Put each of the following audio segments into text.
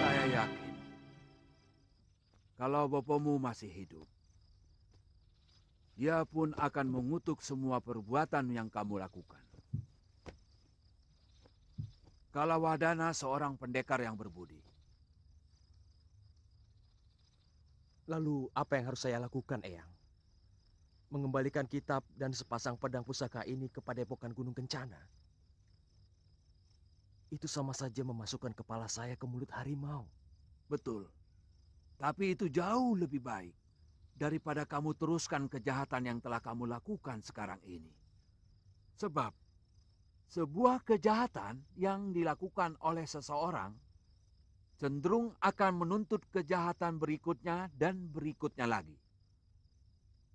Saya yakin kalau bapamu masih hidup, dia pun akan mengutuk semua perbuatan yang kamu lakukan. Kalawadana seorang pendekar yang berbudi. Lalu apa yang harus saya lakukan, Eyang? Mengembalikan kitab dan sepasang pedang pusaka ini ke Padepokan Gunung Kencana. Itu sama saja memasukkan kepala saya ke mulut harimau. Betul. Tapi itu jauh lebih baik daripada kamu teruskan kejahatan yang telah kamu lakukan sekarang ini. Sebab sebuah kejahatan yang dilakukan oleh seseorang cenderung akan menuntut kejahatan berikutnya dan berikutnya lagi.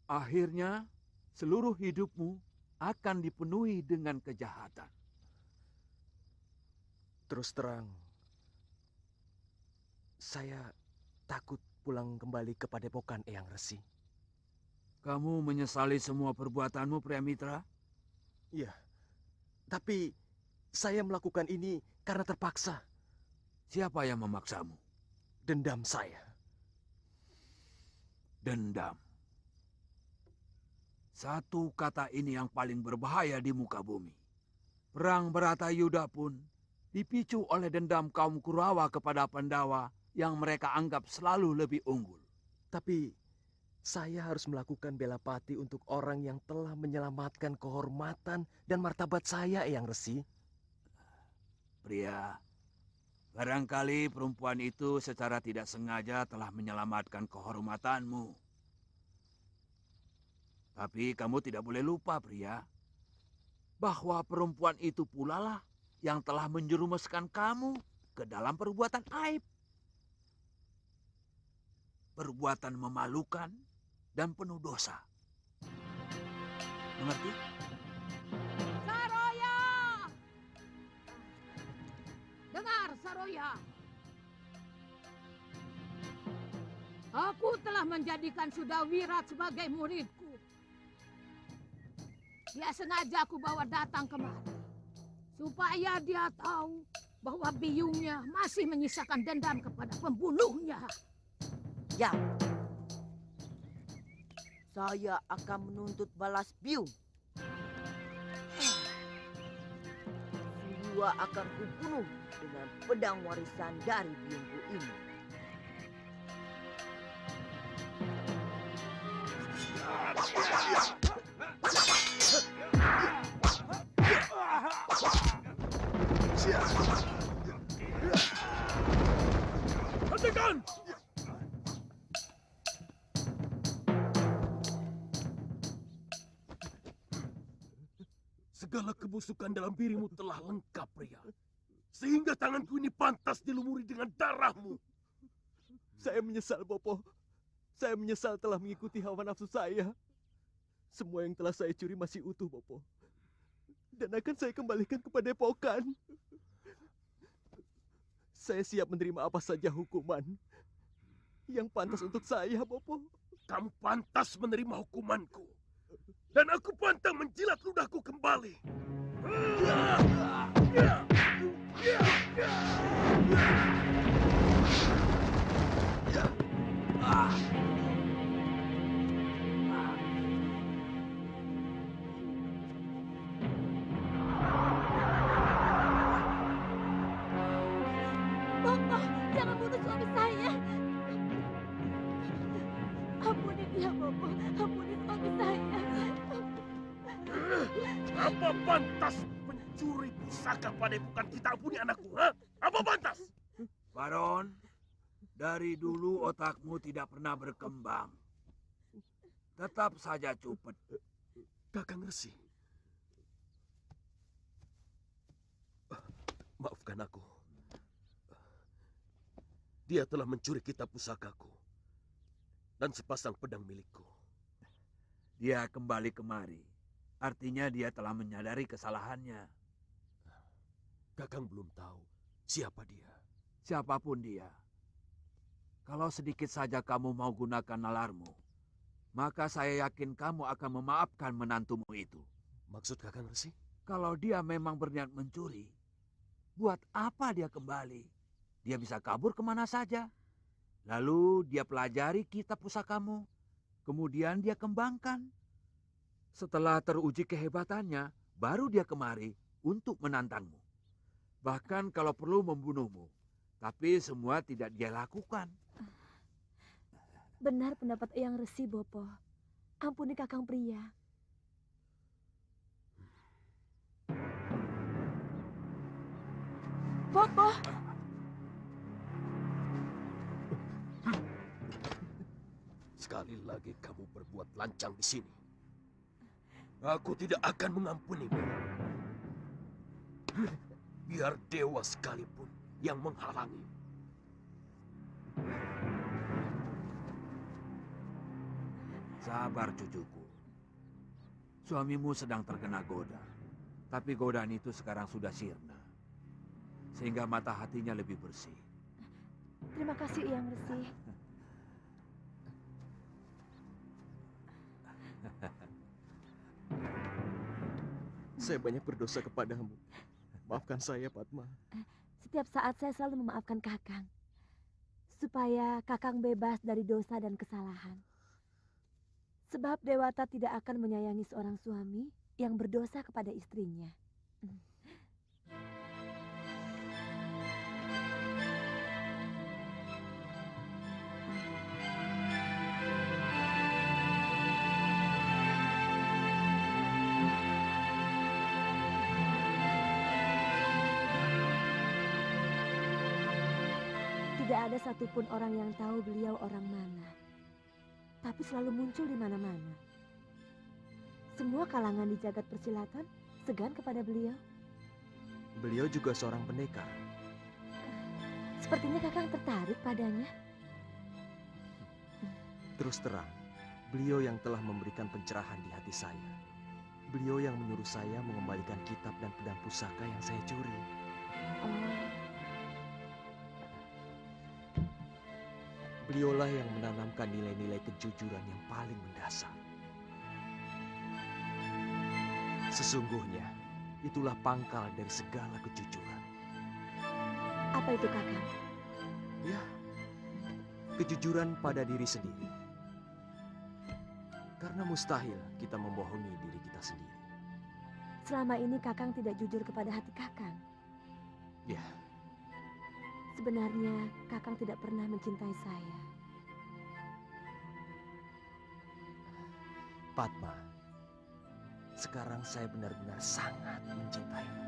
Akhirnya, seluruh hidupmu akan dipenuhi dengan kejahatan. Terus terang, saya takut pulang kembali ke Padepokan, Eyang Resi. Kamu menyesali semua perbuatanmu, Priamitra? Iya, tapi saya melakukan ini karena terpaksa. Siapa yang memaksamu? Dendam saya. Dendam. Satu kata ini yang paling berbahaya di muka bumi. Perang Bharatayuda pun dipicu oleh dendam kaum Kurawa kepada Pandawa yang mereka anggap selalu lebih unggul. Tapi saya harus melakukan bela pati untuk orang yang telah menyelamatkan kehormatan dan martabat saya, Eyang Resi. Pria, barangkali perempuan itu secara tidak sengaja telah menyelamatkan kehormatanmu. Tapi kamu tidak boleh lupa, pria, bahwa perempuan itu pula lah yang telah menjerumuskan kamu ke dalam perbuatan aib. Perbuatan memalukan dan penuh dosa. Mengerti? Saroya! Dengar, Saroya. Aku telah menjadikan Sudawirat sebagai muridku. Dia sengaja aku bawa datang kemari, supaya dia tahu bahwa biungnya masih menyisakan dendam kepada pembunuhnya. Ya, saya akan menuntut balas biung. Semua akan kubunuh dengan pedang warisan dari biungku ini. Hentikan! Segala kebusukan dalam dirimu telah lengkap, pria. Sehingga tanganku ini pantas dilumuri dengan darahmu. Saya menyesal, Bopo. Saya menyesal telah mengikuti hawa nafsu saya. Semua yang telah saya curi masih utuh, Bopo. Dan akan saya kembalikan ke Padepokan. Saya siap menerima apa saja hukuman yang pantas untuk saya, Bopo. Kamu pantas menerima hukumanku. Dan aku pantang menjilat ludahku kembali. Bopo, jangan bunuh suami saya. Ampuni dia, Bopo. Ampuni suami saya. Apa pantas pencuri pusaka padepokan kita ampuni anakku? Ha? Apa pantas? Baron, dari dulu otakmu tidak pernah berkembang. Tetap saja cupet. Kakang Resi. Maafkan maafkan aku. Dia telah mencuri kitab pusakaku dan sepasang pedang milikku. Dia kembali kemari. Artinya dia telah menyadari kesalahannya. Kakang belum tahu siapa dia. Siapapun dia. Kalau sedikit saja kamu mau gunakan nalarmu, maka saya yakin kamu akan memaafkan menantumu itu. Maksud Kakang Resi? Kalau dia memang berniat mencuri, buat apa dia kembali? Dia bisa kabur kemana saja. Lalu dia pelajari kitab pusakamu. Kemudian dia kembangkan. Setelah teruji kehebatannya, baru dia kemari untuk menantangmu. Bahkan kalau perlu membunuhmu. Tapi semua tidak dia lakukan. Benar pendapat Eyang Resi, Bopo. Ampuni Kakang Pria. Bopo! Sekali lagi kamu berbuat lancang di sini. Aku tidak akan mengampunimu. Biar dewa sekalipun yang menghalangi. Sabar cucuku. Suamimu sedang terkena goda. Tapi godaan itu sekarang sudah sirna. Sehingga mata hatinya lebih bersih. Terima kasih, Eyang Resi. Saya banyak berdosa kepadamu. Maafkan saya, Padma. Setiap saat saya selalu memaafkan Kakang. Supaya Kakang bebas dari dosa dan kesalahan. Sebab Dewata tidak akan menyayangi seorang suami yang berdosa kepada istrinya. Tidak ada satupun orang yang tahu beliau orang mana. Tapi selalu muncul di mana-mana. Semua kalangan di jagat persilatan segan kepada beliau. Beliau juga seorang pendekar. Sepertinya Kakang tertarik padanya. Terus terang, beliau yang telah memberikan pencerahan di hati saya. Beliau yang menyuruh saya mengembalikan kitab dan pedang pusaka yang saya curi. Oh, Beliaulah yang menanamkan nilai-nilai kejujuran yang paling mendasar. Sesungguhnya, itulah pangkal dari segala kejujuran. apa itu Kakang? Ya, kejujuran pada diri sendiri. Karena mustahil kita membohongi diri kita sendiri. Selama ini Kakang tidak jujur kepada hati Kakang. Ya, Sebenarnya Kakang tidak pernah mencintai saya. Padma, sekarang saya benar-benar sangat mencintaimu.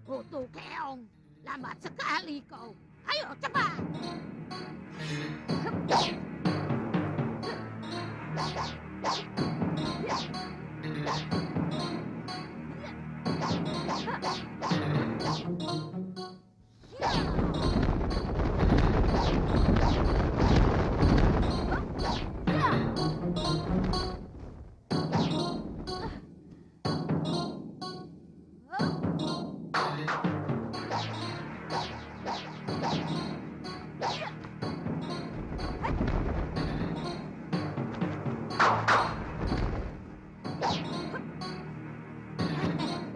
Kutu keong, lambat sekali kau. Ayo cepat.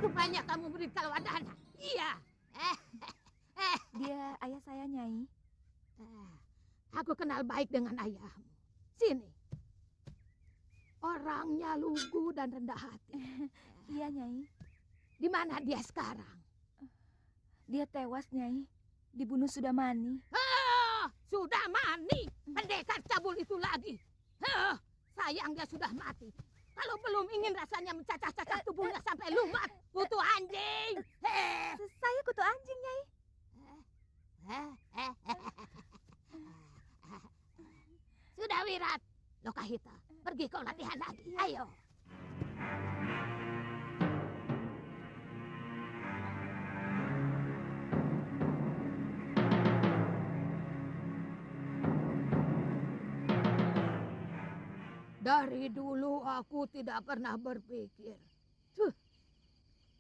Rupanya kamu murid Kalwadana. Iya. Dia ayah saya, Nyai. Aku kenal baik dengan ayahmu. Sini. Orangnya lugu dan rendah hati. Iya, Nyai. Di mana dia sekarang? Dia tewas, Nyai. Dibunuh Sudamani. Sudah mani. Pendekar cabul itu lagi. Sayang dia sudah mati. Kalau belum ingin rasanya mencacah-cacah tubuhnya sampai lumat. Kutu anjing. Saya kutu anjing, Nyai. Sudah Wirat. Lokahita, pergi kau latihan lagi. Ayo. Dari dulu aku tidak pernah berpikir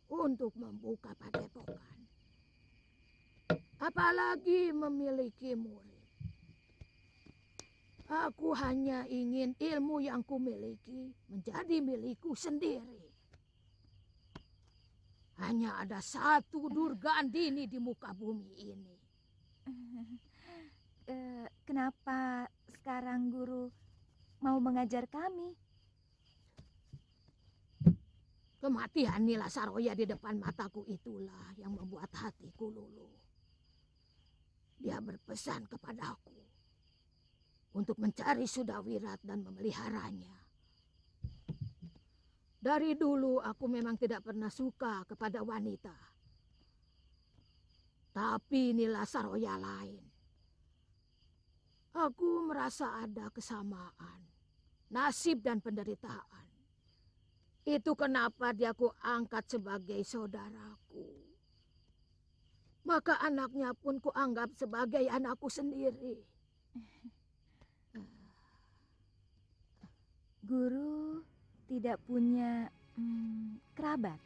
untuk membuka padepokan. Apalagi memiliki murid. Aku hanya ingin ilmu yang kumiliki menjadi milikku sendiri. Hanya ada satu Durga Andini di muka bumi ini. Kenapa sekarang guru mau mengajar kami? Kematian Nila Saroya di depan mataku itulah yang membuat hatiku luluh. Dia berpesan kepadaku untuk mencari Sudawirat dan memeliharanya. Dari dulu aku memang tidak pernah suka kepada wanita. Tapi Nila Saroya lain. Aku merasa ada kesamaan, nasib dan penderitaan. Itu kenapa dia ku angkat sebagai saudaraku. Maka anaknya pun kuanggap sebagai anakku sendiri. Guru tidak punya kerabat?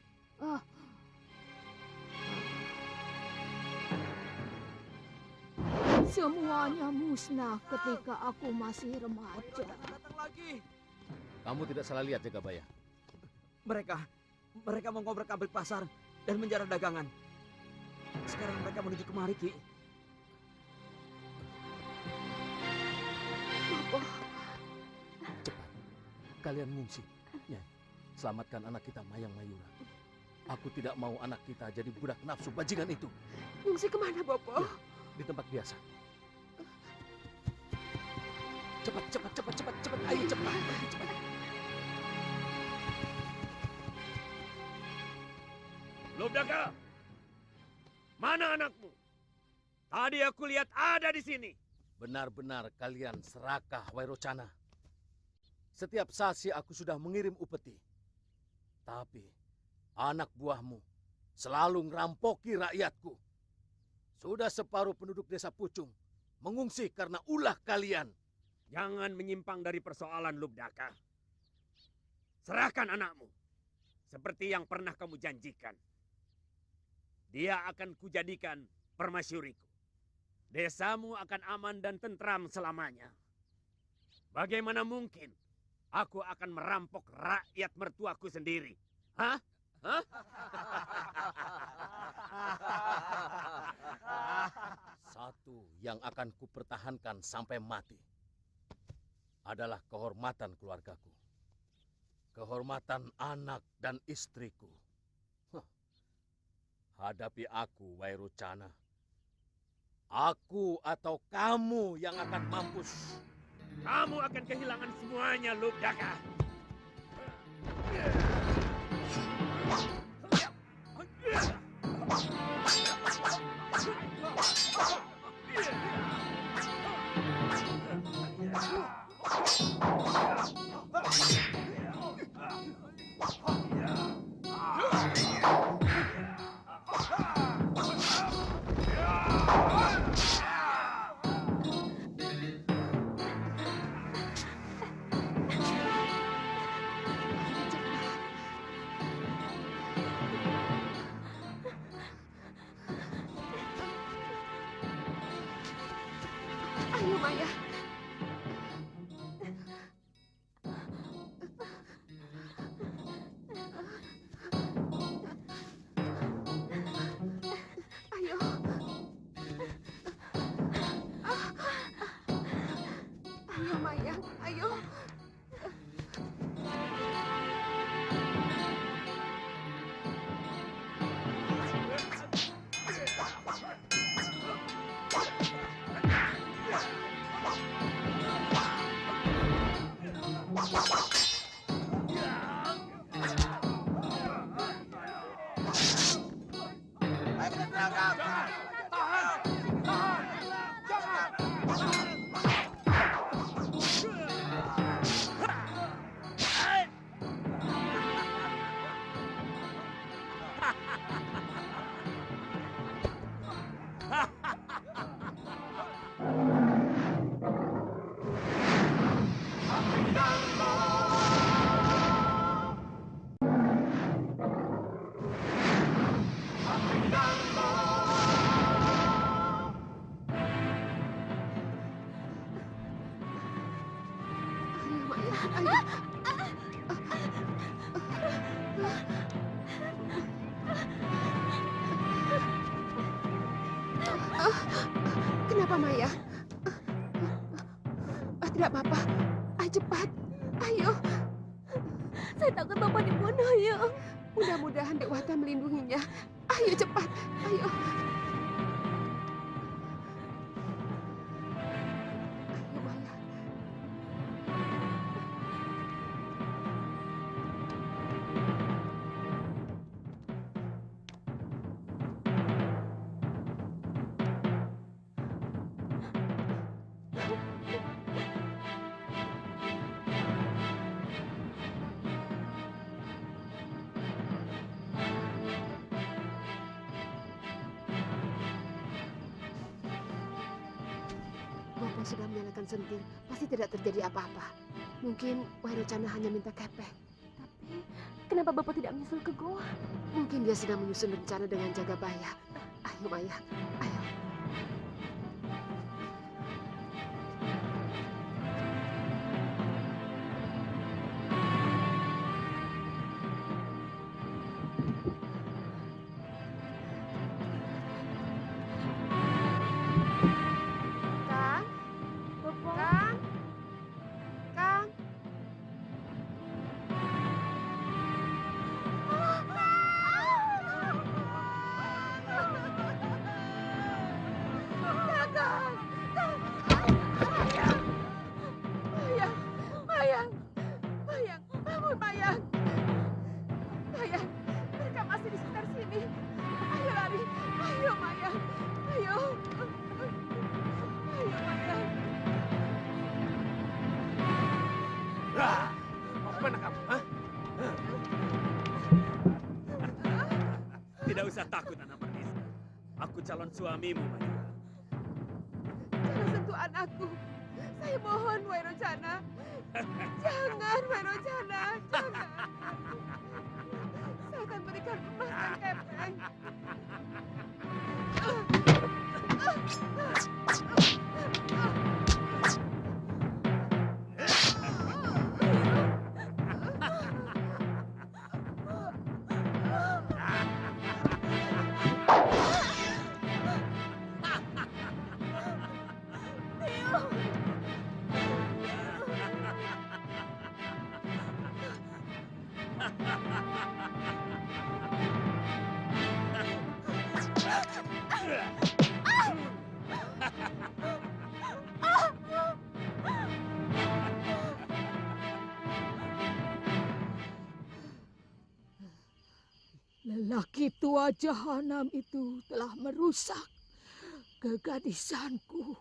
Semuanya musnah ketika aku masih remaja. Kamu tidak salah lihat, Jagabaya. Mereka mengobrak-abrik pasar dan menjarah dagangan. Sekarang mereka menuju kemari, Ki. Cepat, kalian mengungsi. Ya, selamatkan anak kita Mayang Mayura. Aku tidak mau anak kita jadi budak nafsu bajingan itu. Mengungsi kemana, Bopo? Ya, di tempat biasa. Cepat. Ayo cepat. Lobdaka, mana anakmu? Tadi aku lihat ada di sini. Benar-benar kalian serakah, Wairocana. Setiap sasi aku sudah mengirim upeti. Tapi anak buahmu selalu ngerampoki rakyatku. Sudah separuh penduduk desa Pucung mengungsi karena ulah kalian. Jangan menyimpang dari persoalan, Lubdaka. Serahkan anakmu. Seperti yang pernah kamu janjikan. Dia akan kujadikan permasyuriku. Desamu akan aman dan tentram selamanya. Bagaimana mungkin aku akan merampok rakyat mertuaku sendiri? Hah? Satu yang akan kupertahankan sampai mati adalah kehormatan keluargaku. Kehormatan anak dan istriku. Hadapi aku, Wairocana. Aku atau kamu yang akan mampus. Kamu akan kehilangan semuanya, Lubdaka. Ayo, Maya. Ayo. Ayo, Maya. Ayo. Kenapa, Maya? Tidak apa-apa. Ayo cepat. Ayo. Saya takut Bapak dibunuh, ya. Mudah-mudahan Dewata melindunginya. Ayo cepat. Ayo. Ayo, Maya. Bapak sudah menyalakan sentir, pasti tidak terjadi apa-apa. Mungkin Wairocana hanya minta kepek. Tapi kenapa Bapak tidak menyusul ke goa? Mungkin dia sedang menyusun rencana dengan Jagabaya. Ayo, Maya. Ayo. Kang? Kang? Kang? Mayang, Mayang, bangun Mayang. Mayang, mereka masih di sekitar sini. Ayo lari, ayo Mayang, ayo. Ayo Mayang. Mau kemana kamu? Hah? Tidak usah takut, anak Marnisa. Aku calon suamimu, Mayura. Jangan sentuh anakku. Saya mohon, Wairocana. Jangan, Wairocana. Jangan. Saya akan berikan emas dan kepeng. Lelaki tua jahanam itu telah merusak kegadisanku.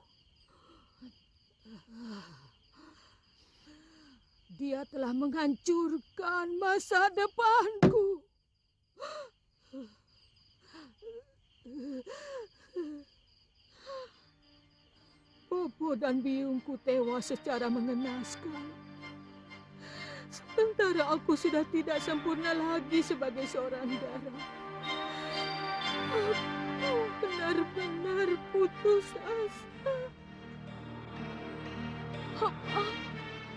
dia telah menghancurkan masa depanku. Bobo dan biungku tewas secara mengenaskan. Sementara aku sudah tidak sempurna lagi sebagai seorang darah. Aku benar-benar putus asa.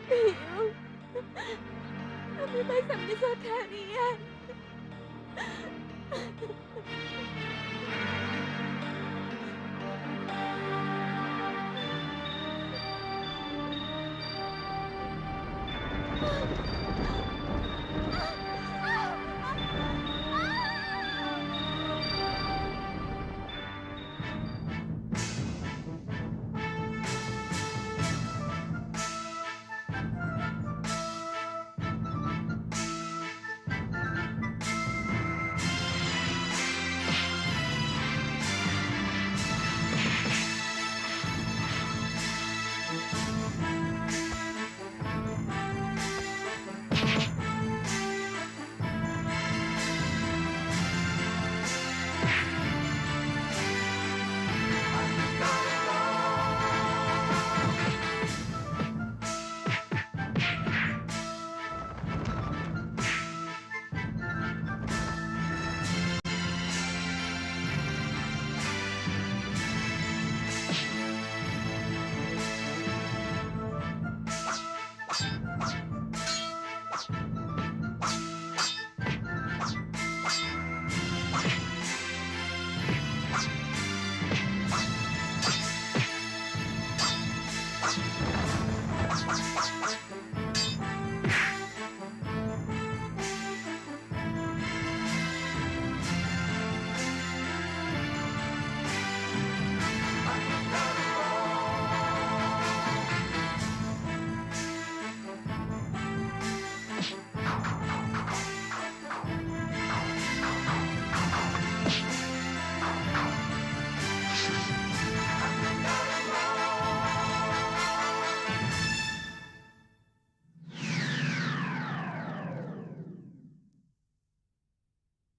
Biung, kami masih menyesal kalian.